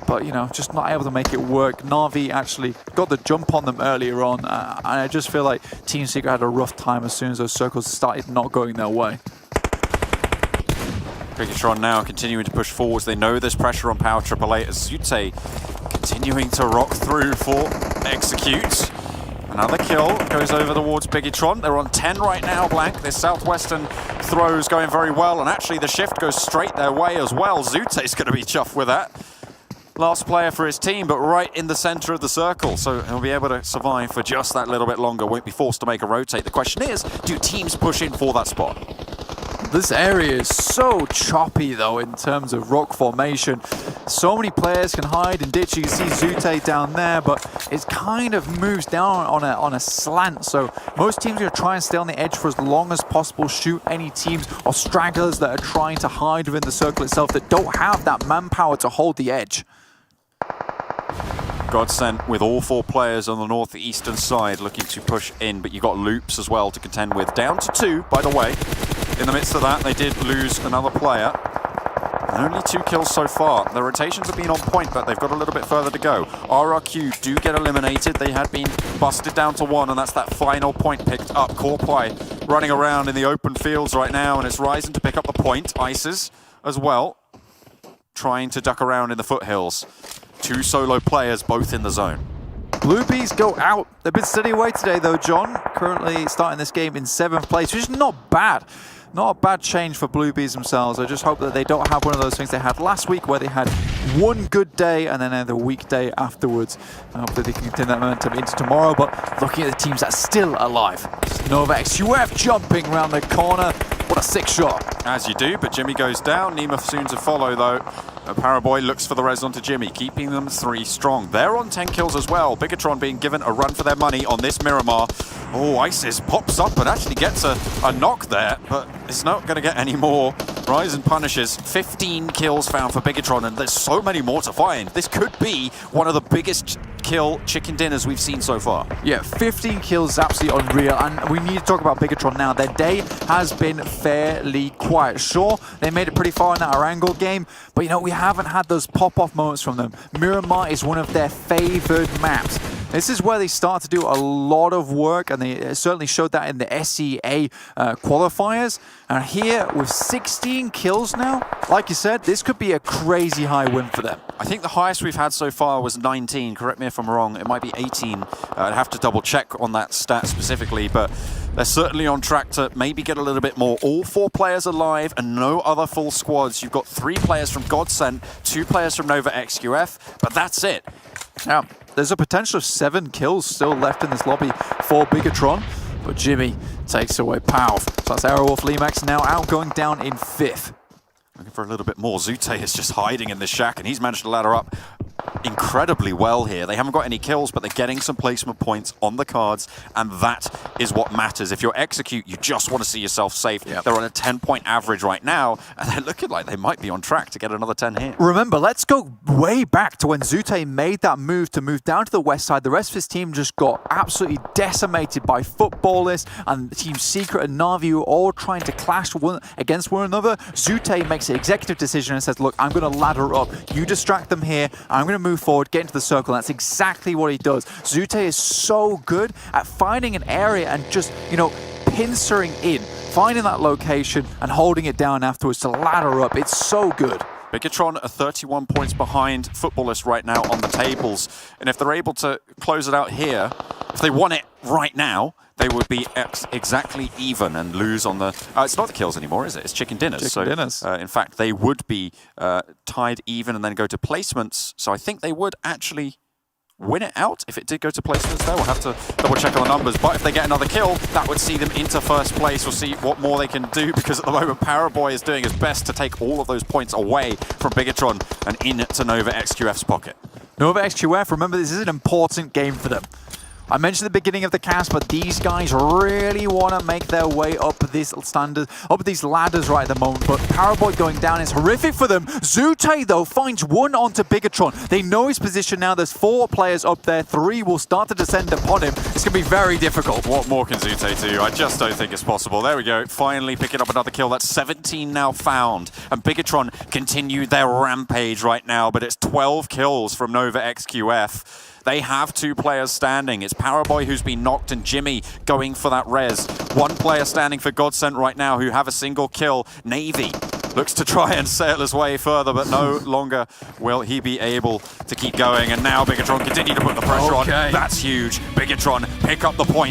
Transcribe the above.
but you know, just not able to make it work. Na'Vi actually got the jump on them earlier on, and I just feel like Team Secret had a rough time as soon as those circles started not going their way. Bigetron now continuing to push forwards. They know there's pressure on Power 888 as zuxxy continuing to rock through for execute. Another kill goes over towards Bigetron. They're on 10 right now, Blank. This southwestern throw is going very well, and actually the shift goes straight their way as well. zuxxy's going to be chuffed with that. Last player for his team, but right in the center of the circle, so he'll be able to survive for just that little bit longer. Won't be forced to make a rotate. The question is, do teams push in for that spot? This area is so choppy, though, in terms of rock formation. So many players can hide and ditch. You can see zuxxy down there, but it kind of moves down on a slant. So most teams are going to try and stay on the edge for as long as possible, shoot any teams or stragglers that are trying to hide within the circle itself that don't have that manpower to hold the edge. GODSENT with all 4 players on the northeastern side looking to push in, but you've got loops as well to contend with. Down to 2, by the way. In the midst of that, they did lose another player. Only 2 kills so far. The rotations have been on point, but they've got a little bit further to go. RRQ do get eliminated. They had been busted down to 1, and that's that final point picked up. coolboy running around in the open fields right now, and it's ryzen to pick up the point. Ices as well, trying to duck around in the foothills. 2 solo players, both in the zone. Bluebees go out. They've been steady away today, though, John. Currently starting this game in 7th place, which is not bad. Not a bad change for Bluebees themselves. I just hope that they don't have one of those things they had last week where they had one good day and then another weak day afterwards. I hope that they can continue that momentum into tomorrow, but looking at the teams that's still alive. NovaXUF jumping around the corner. What a sick shot. As you do, but Jimmy goes down. Nima soon to follow, though. Paraboy looks for the res onto Jimmy, keeping them 3 strong. They're on 10 kills as well. Bigetron being given a run for their money on this Miramar. Oh, Isis pops up and actually gets a knock there, but it's not going to get any more. ryzen punishes. 15 kills found for Bigetron, and there's so many more to find. This could be one of the biggest kill chicken dinners we've seen so far. Yeah, 15 kills is absolutely unreal, and we need to talk about Bigetron now. Their day has been fairly quiet. Sure, they made it pretty far in that Erangel game, but you know, we haven't had those pop-off moments from them. Miramar is one of their favored maps. This is where they start to do a lot of work, and they certainly showed that in the SEA qualifiers. And here, with 16 kills now, like you said, this could be a crazy high win for them. I think the highest we've had so far was 19. Correct me if I'm wrong. It might be 18. I'd have to double check on that stat specifically, but they're certainly on track to maybe get a little bit more. All 4 players alive and no other full squads. You've got 3 players from GODSENT, 2 players from NovaXUF, but that's it. Now, there's a potential of 7 kills still left in this lobby for Bigetron, but Jimmy takes away Pow. So that's Aerowolf Limax now out, going down in 5th. Looking for a little bit more. zuxxy is just hiding in the shack, and he's managed to ladder up incredibly well here. They haven't got any kills, but they're getting some placement points on the cards, and that is what matters. If you're execute, you just want to see yourself safe. Yep. They're on a 10-point average right now, and they're looking like they might be on track to get another 10 here. Remember, let's go way back to when zuxxy made that move to move down to the west side. The rest of his team just got absolutely decimated by Futbolist and Team Secret and Na'Vi, who are all trying to clash against one another. zuxxy makes an executive decision and says, look, I'm going to ladder up. You distract them here. I'm going to move forward, get into the circle. And that's exactly what he does. zuxxy is so good at finding an area and just, you know, pincering in, finding that location and holding it down afterwards to ladder up. It's so good. Bigetron are 31 points behind Futbolist right now on the tables. And if they're able to close it out here, if they won it right now, they would be exactly even and lose on the... it's not the kills anymore, is it? It's chicken dinners. Chicken dinners. In fact, they would be tied even and then go to placements. So I think they would actually win it out if it did go to placements there. We'll have to double check on the numbers. But if they get another kill, that would see them into 1st place. We'll see what more they can do, because at the moment, Paraboy is doing his best to take all of those points away from Bigetron and into NovaXUF's pocket. NovaXUF, remember, this is an important game for them. I mentioned the beginning of the cast, but these guys really want to make their way up these ladders right at the moment. But Paraboy going down is horrific for them. zuxxy, though, finds one onto Bigetron. They know his position now. There's 4 players up there. 3 will start to descend upon him. It's going to be very difficult. What more can zuxxy do? I just don't think it's possible. There we go. Finally picking up another kill. That's 17 now found. And Bigetron continue their rampage right now, but it's 12 kills from Nova XQF. They have 2 players standing. It's Paraboy who's been knocked and Jimmy going for that res. 1 player standing for GODSENT right now who have a single kill. Navy looks to try and sail his way further, but no longer will he be able to keep going. And now Bigetron continue to put the pressure on. That's huge. Bigetron pick up the point.